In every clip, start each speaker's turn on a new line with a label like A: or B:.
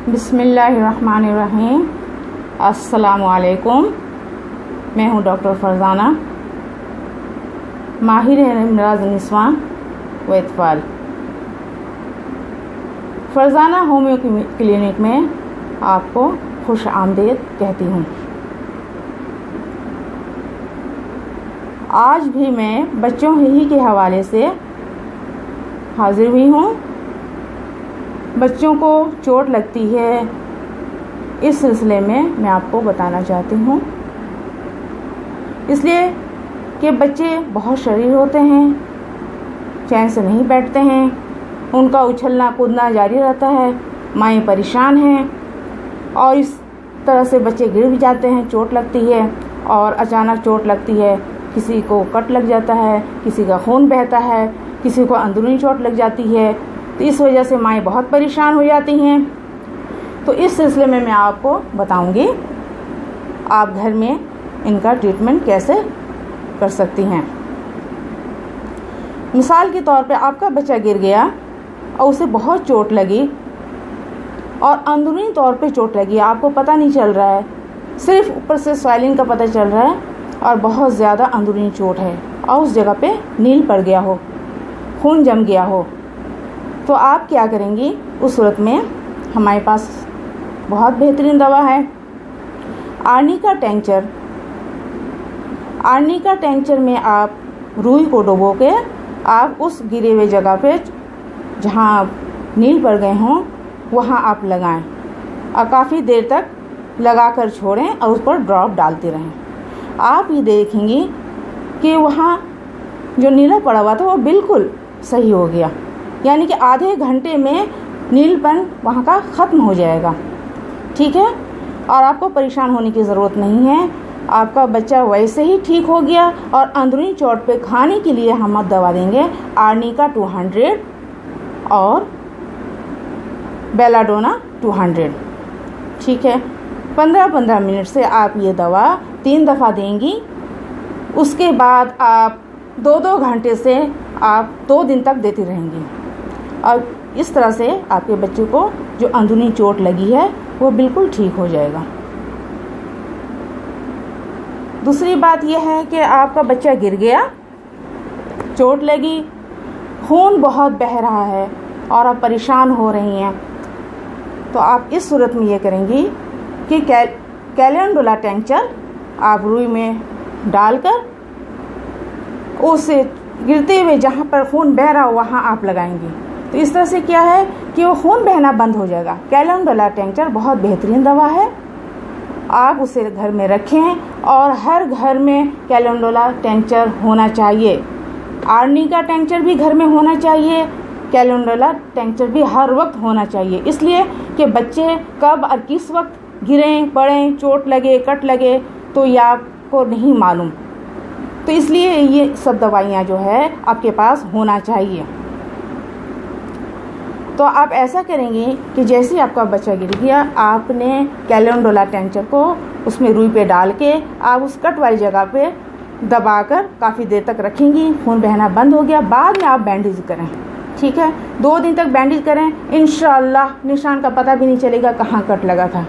A: बिस्मिल्लाहिर्रहमानिर्रहीम। अस्सलामुअलैकुम। मैं हूँ डॉक्टर फरजाना, माहिर अमराज़ निस्वां व अतफ़ाल। फरजाना होम्यो क्लिनिक में आपको खुश आमदीद कहती हूँ। आज भी मैं बच्चों ही के हवाले से हाजिर हुई हूँ। बच्चों को चोट लगती है, इस सिलसिले में मैं आपको बताना चाहती हूँ। इसलिए कि बच्चे बहुत शरीर होते हैं, चैन से नहीं बैठते हैं, उनका उछलना कूदना जारी रहता है, माएँ परेशान हैं और इस तरह से बच्चे गिर भी जाते हैं, चोट लगती है और अचानक चोट लगती है। किसी को कट लग जाता है, किसी का खून बहता है, किसी को अंदरूनी चोट लग जाती है। तो इस वजह से माएँ बहुत परेशान हो जाती हैं। तो इस सिलसिले में मैं आपको बताऊंगी आप घर में इनका ट्रीटमेंट कैसे कर सकती हैं। मिसाल के तौर पे आपका बच्चा गिर गया और उसे बहुत चोट लगी और अंदरूनी तौर पे चोट लगी, आपको पता नहीं चल रहा है, सिर्फ ऊपर से स्वेलिंग का पता चल रहा है और बहुत ज़्यादा अंदरूनी चोट है और उस जगह पे नील पड़ गया हो, खून जम गया हो, तो आप क्या करेंगी? उस सूरत में हमारे पास बहुत बेहतरीन दवा है, आर्निका टेंचर। आर्निका टेंचर में आप रुई को डुबो के आप उस गिरे हुए जगह पे जहाँ नील पड़ गए हों वहाँ आप लगाएं और काफ़ी देर तक लगा कर छोड़ें और उस पर ड्रॉप डालते रहें। आप ये देखेंगी कि वहाँ जो नीला पड़ा हुआ था वो बिल्कुल सही हो गया, यानी कि आधे घंटे में नीलपन वहाँ का ख़त्म हो जाएगा। ठीक है, और आपको परेशान होने की ज़रूरत नहीं है, आपका बच्चा वैसे ही ठीक हो गया। और अंदरूनी चोट पे खाने के लिए हम दवा देंगे आर्निका 200 और बेलाडोना 200। ठीक है, 15-15 मिनट से आप ये दवा 3 दफ़ा देंगी। उसके बाद आप 2-2 घंटे से आप 2 दिन तक देती रहेंगी और इस तरह से आपके बच्चे को जो अंदरूनी चोट लगी है वो बिल्कुल ठीक हो जाएगा। दूसरी बात यह है कि आपका बच्चा गिर गया, चोट लगी, खून बहुत बह रहा है और आप परेशान हो रही हैं, तो आप इस सूरत में ये करेंगी कि कैलेंडुला टेंचर आप रुई में डालकर उसे गिरते हुए जहाँ पर खून बह रहा हो वहाँ आप लगाएंगी। तो इस तरह से क्या है कि वो खून बहना बंद हो जाएगा। कैलेंडुला टेंचर बहुत बेहतरीन दवा है, आप उसे घर में रखें और हर घर में कैलेंडुला टेंचर होना चाहिए। आर्निका टेंचर भी घर में होना चाहिए, कैलेंडुला टेंचर भी हर वक्त होना चाहिए, इसलिए कि बच्चे कब और किस वक्त गिरें पड़ें, चोट लगे, कट लगे, तो ये आपको नहीं मालूम। तो इसलिए ये सब दवाइयाँ जो है आपके पास होना चाहिए। तो आप ऐसा करेंगे कि जैसे आपका बच्चा गिर गया, आपने कैलेंडुला टेंचर को उसमें रुई पे डाल के आप उस कट वाली जगह पे दबाकर काफ़ी देर तक रखेंगी। खून बहना बंद हो गया, बाद में आप बैंडेज करें। ठीक है, 2 दिन तक बैंडेज करें, इंशाअल्लाह निशान का पता भी नहीं चलेगा कहाँ कट लगा था।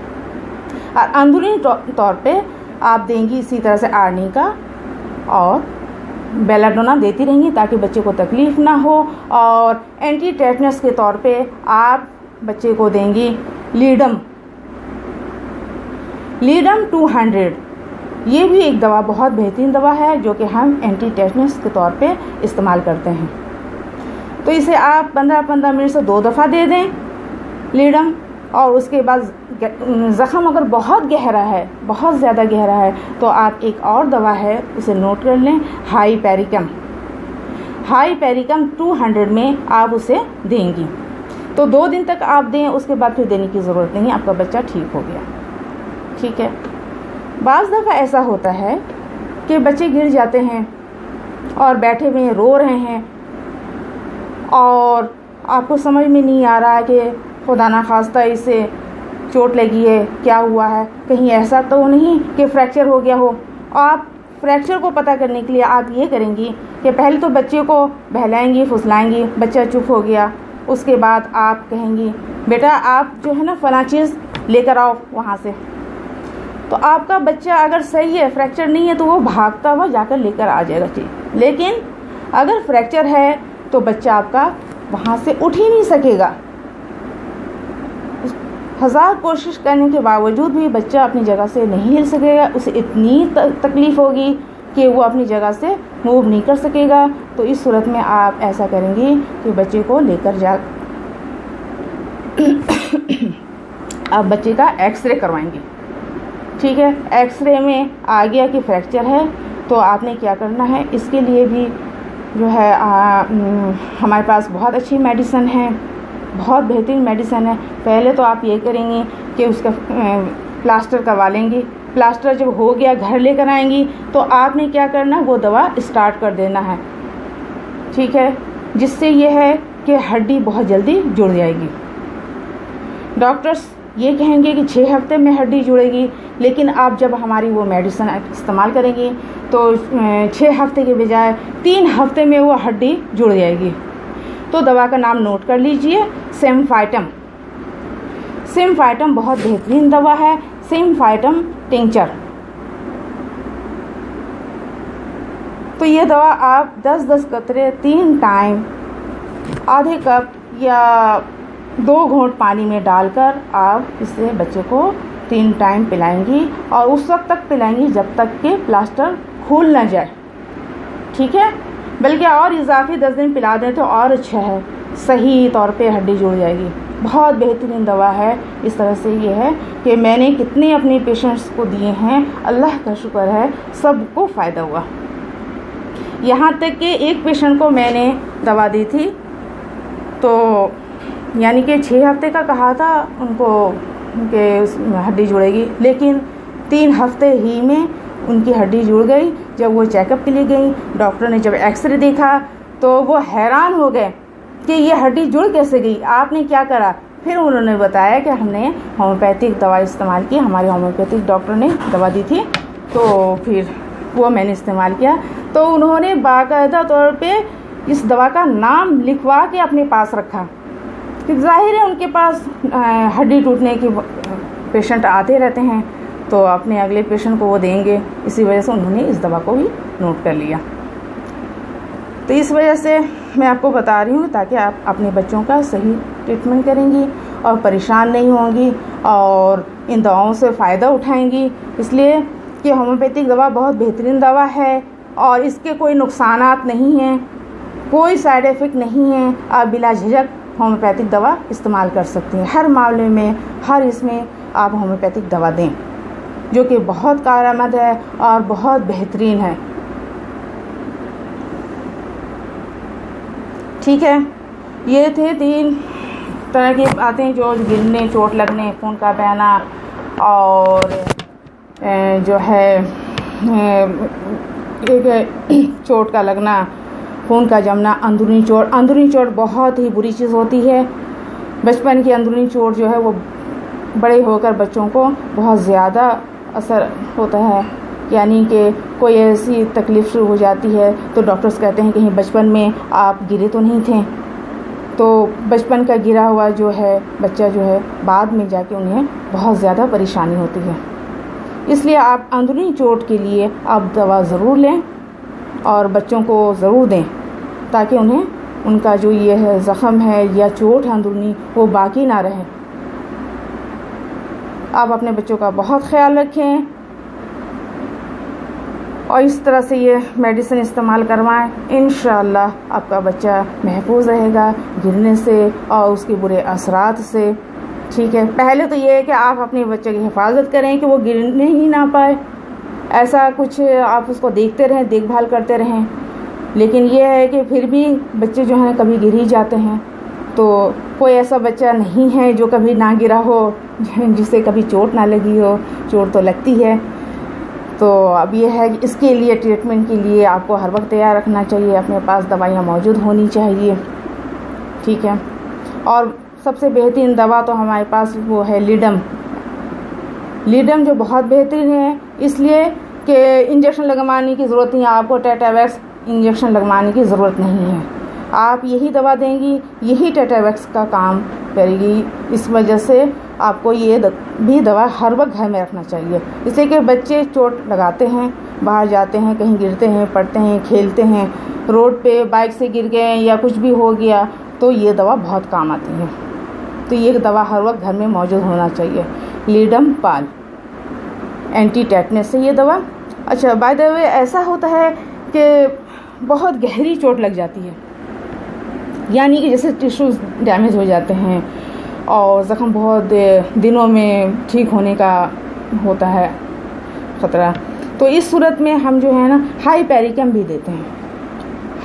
A: और अंदरूनी तौर पे आप देंगी इसी तरह से आर्निका और बेलाडोना देती रहेंगी ताकि बच्चे को तकलीफ़ ना हो। और एंटी टेटनस के तौर पे आप बच्चे को देंगी लीडम 200। ये भी एक दवा बहुत बेहतरीन दवा है जो कि हम एंटी टेटनस के तौर पे इस्तेमाल करते हैं। तो इसे आप 15-15 मिनट से 2 दफ़ा दे दें लीडम। और उसके बाद ज़ख़म अगर बहुत गहरा है, बहुत ज़्यादा गहरा है, तो आप एक और दवा है उसे नोट कर लें, हाइपेरिकम 200 में आप उसे देंगी। तो 2 दिन तक आप दें, उसके बाद फिर देने की ज़रूरत नहीं, आपका बच्चा ठीक हो गया। ठीक है, बाज़ दफ़ा ऐसा होता है कि बच्चे गिर जाते हैं और बैठे हुए रो रहे हैं और आपको समझ में नहीं आ रहा है कि खुदा ना खास्ता इसे चोट लगी है, क्या हुआ है, कहीं ऐसा तो नहीं कि फ्रैक्चर हो गया हो। आप फ्रैक्चर को पता करने के लिए आप ये करेंगी कि पहले तो बच्चे को बहलाएंगी, फुसलाएंगी, बच्चा चुप हो गया, उसके बाद आप कहेंगी बेटा आप जो है ना फ़लाँ चीज़ लेकर आओ वहाँ से, तो आपका बच्चा अगर सही है, फ्रैक्चर नहीं है, तो वो भागता हुआ जाकर लेकर आ जाएगा चीज़। लेकिन अगर फ्रैक्चर है तो बच्चा आपका वहाँ से उठ ही नहीं सकेगा। 1000 कोशिश करने के बावजूद भी बच्चा अपनी जगह से नहीं हिल सकेगा, उसे इतनी तकलीफ़ होगी कि वो अपनी जगह से मूव नहीं कर सकेगा। तो इस सूरत में आप ऐसा करेंगी कि बच्चे को लेकर जा आप बच्चे का एक्सरे करवाएंगे। ठीक है, एक्सरे में आ गया कि फ्रैक्चर है, तो आपने क्या करना है, इसके लिए भी जो है हमारे पास बहुत अच्छी मेडिसिन है, बहुत बेहतरीन मेडिसिन है। पहले तो आप ये करेंगी कि उसका प्लास्टर करवा लेंगी। प्लास्टर जब हो गया घर लेकर आएंगी तो आपने क्या करना, वो दवा स्टार्ट कर देना है। ठीक है, जिससे ये है कि हड्डी बहुत जल्दी जुड़ जाएगी। डॉक्टर्स ये कहेंगे कि 6 हफ्ते में हड्डी जुड़ेगी, लेकिन आप जब हमारी वो मेडिसिन इस्तेमाल करेंगी तो 6 हफ्ते के बजाय 3 हफ्ते में वो हड्डी जुड़ जाएगी। तो दवा का नाम नोट कर लीजिए, सिम्फाइटम। सिम्फाइटम बहुत बेहतरीन दवा है, सिम्फाइटम टिंचर। तो ये दवा आप 10-10 कतरे 3 टाइम आधे कप या 2 घूंट पानी में डालकर आप इसे बच्चे को 3 टाइम पिलाएंगी, और उस वक्त तक पिलाएंगी जब तक कि प्लास्टर खुल ना जाए। ठीक है, बल्कि और इजाफी 10 दिन पिला दें तो और अच्छा है, सही तौर पे हड्डी जुड़ जाएगी। बहुत बेहतरीन दवा है। इस तरह से ये है कि मैंने कितने अपने पेशेंट्स को दिए हैं, अल्लाह का शुक्र है सबको फ़ायदा हुआ। यहाँ तक कि एक पेशेंट को मैंने दवा दी थी, तो यानी कि 6 हफ्ते का कहा था उनको कि हड्डी जुड़ेगी, लेकिन 3 हफ्ते ही में उनकी हड्डी जुड़ गई। जब वो चेकअप के लिए गई, डॉक्टर ने जब एक्सरे देखा तो वो हैरान हो गए कि ये हड्डी जुड़ कैसे गई, आपने क्या करा। फिर उन्होंने बताया कि हमने होम्योपैथिक दवा इस्तेमाल की, हमारे होम्योपैथिक डॉक्टर ने दवा दी थी, तो फिर वो मैंने इस्तेमाल किया। तो उन्होंने बाकायदा तौर पे इस दवा का नाम लिखवा के अपने पास रखा कि जाहिर है उनके पास हड्डी टूटने की पेशेंट आते रहते हैं, तो अपने अगले पेशेंट को वो देंगे। इसी वजह से उन्होंने इस दवा को भी नोट कर लिया। तो इस वजह से मैं आपको बता रही हूँ ताकि आप अपने बच्चों का सही ट्रीटमेंट करेंगी और परेशान नहीं होंगी और इन दवाओं से फ़ायदा उठाएंगी। इसलिए कि होम्योपैथिक दवा बहुत बेहतरीन दवा है और इसके कोई नुकसानात नहीं हैं, कोई साइड इफ़ेक्ट नहीं है। आप बिला झिझक होम्योपैथिक दवा इस्तेमाल कर सकती हैं। हर मामले में, हर इसमें आप होम्योपैथिक दवा दें, जो कि बहुत कारआमद है और बहुत बेहतरीन है। ठीक है, ये थे 3 तरह की बातें, जो गिरने, चोट लगने, खून का बहना और जो है एक चोट का लगना, खून का जमना, अंदरूनी चोट। अंदरूनी चोट बहुत ही बुरी चीज़ होती है। बचपन की अंदरूनी चोट जो है वो बड़े होकर बच्चों को बहुत ज़्यादा असर होता है, यानी कि कोई ऐसी तकलीफ़ शुरू हो जाती है तो डॉक्टर्स कहते हैं कहीं बचपन में आप गिरे तो नहीं थे। तो बचपन का गिरा हुआ जो है बच्चा जो है बाद में जाके उन्हें बहुत ज़्यादा परेशानी होती है। इसलिए आप अंदरूनी चोट के लिए आप दवा ज़रूर लें और बच्चों को ज़रूर दें, ताकि उन्हें उनका जो ये है ज़ख़म है या चोट है अंदरूनी वो बाकी ना रहे। आप अपने बच्चों का बहुत ख्याल रखें और इस तरह से ये मेडिसिन इस्तेमाल करवाएं। इंशाअल्लाह आपका बच्चा महफूज रहेगा गिरने से और उसके बुरे असरात से। ठीक है, पहले तो ये है कि आप अपने बच्चे की हिफाजत करें कि वो गिरने ही ना पाए। ऐसा कुछ आप उसको देखते रहें, देखभाल करते रहें। लेकिन ये है कि फिर भी बच्चे जो हैं कभी गिर ही जाते हैं। तो कोई ऐसा बच्चा नहीं है जो कभी ना गिरा हो, जिसे कभी चोट ना लगी हो। चोट तो लगती है। तो अब ये है कि इसके लिए ट्रीटमेंट के लिए आपको हर वक्त तैयार रखना चाहिए, अपने पास दवाइयाँ मौजूद होनी चाहिए। ठीक है, और सबसे बेहतरीन दवा तो हमारे पास वो है लीडम। लीडम जो बहुत बेहतरीन है, इसलिए कि इंजेक्शन लगवाने की ज़रूरत नहीं है आपको। टेटावैक्स इंजेक्शन लगवाने की ज़रूरत नहीं है। आप यही दवा देंगी, यही टेट्रावैक्स का काम करेगी। इस वजह से आपको ये भी दवा हर वक्त घर में रखना चाहिए। इससे कि बच्चे चोट लगाते हैं, बाहर जाते हैं, कहीं गिरते हैं, पड़ते हैं, खेलते हैं, रोड पे बाइक से गिर गए या कुछ भी हो गया, तो ये दवा बहुत काम आती है। तो ये दवा हर वक्त घर में मौजूद होना चाहिए। लीडम पाल एंटी टेटनस है ये दवा। अच्छा, बाय द वे ऐसा होता है कि बहुत गहरी चोट लग जाती है, यानी कि जैसे टिश्यूज़ डैमेज हो जाते हैं और ज़ख़म बहुत दिनों में ठीक होने का होता है ख़तरा। तो इस सूरत में हम जो है ना हाई पेरिकम भी देते हैं,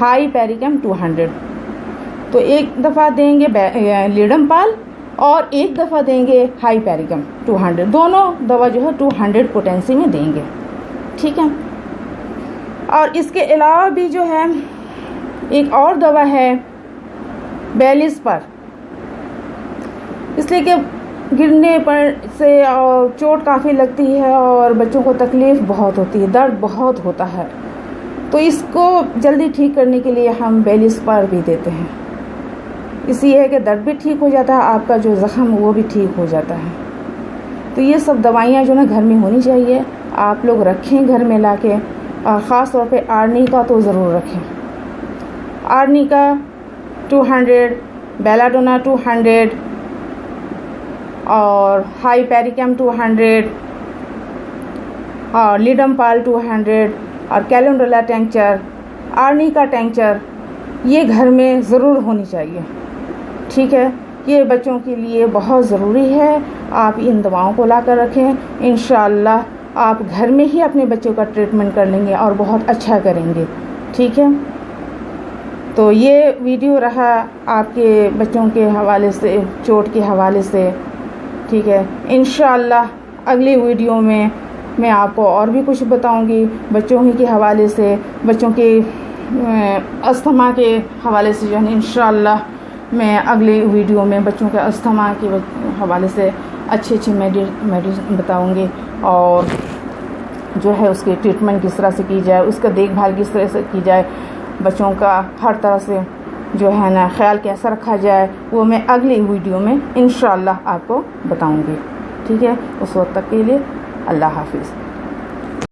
A: हाई पेरिकम 200। तो एक दफ़ा देंगे लीडम पाल और एक दफ़ा देंगे हाई पेरिकम 200। दोनों दवा जो है 200 पोटेंसी में देंगे, ठीक है। और इसके अलावा भी जो है एक और दवा है बैलिस पर, इसलिए कि गिरने पर से चोट काफ़ी लगती है और बच्चों को तकलीफ़ बहुत होती है, दर्द बहुत होता है। तो इसको जल्दी ठीक करने के लिए हम बैलिस पर भी देते हैं। इसलिए है कि दर्द भी ठीक हो जाता है, आपका जो ज़ख़म वो भी ठीक हो जाता है। तो ये सब दवाइयाँ जो ना घर में होनी चाहिए, आप लोग रखें घर में ला के। ख़ास तौर पे आर्नी का तो ज़रूर रखें। आर्नी का 200, बेलाडोना 200 और हाई पेरिकम 200 और लीडम पाल 200 और कैलेंडुला टेंचर, आर्नी का टेंचर, ये घर में ज़रूर होनी चाहिए, ठीक है। ये बच्चों के लिए बहुत ज़रूरी है। आप इन दवाओं को ला कर रखें, इंशाअल्लाह आप घर में ही अपने बच्चों का ट्रीटमेंट कर लेंगे और बहुत अच्छा करेंगे, ठीक है। तो ये वीडियो रहा आपके बच्चों के हवाले से, चोट के हवाले से, ठीक है। इंशाअल्लाह अगली वीडियो में मैं आपको और भी कुछ बताऊंगी बच्चों ही के हवाले से, बच्चों के अस्थमा के हवाले से, जो है इंशाअल्लाह मैं अगली वीडियो में बच्चों के अस्थमा के हवाले से अच्छी मेडिसिन बताऊंगी और जो है उसकी ट्रीटमेंट किस तरह से की जाए, उसका देखभाल किस तरह से की जाए, बच्चों का हर तरह से जो है ना ख्याल कैसा रखा जाए, वो मैं अगली वीडियो में इंशाअल्लाह आपको बताऊंगी, ठीक है। उस वक्त तक के लिए अल्लाह हाफिज़।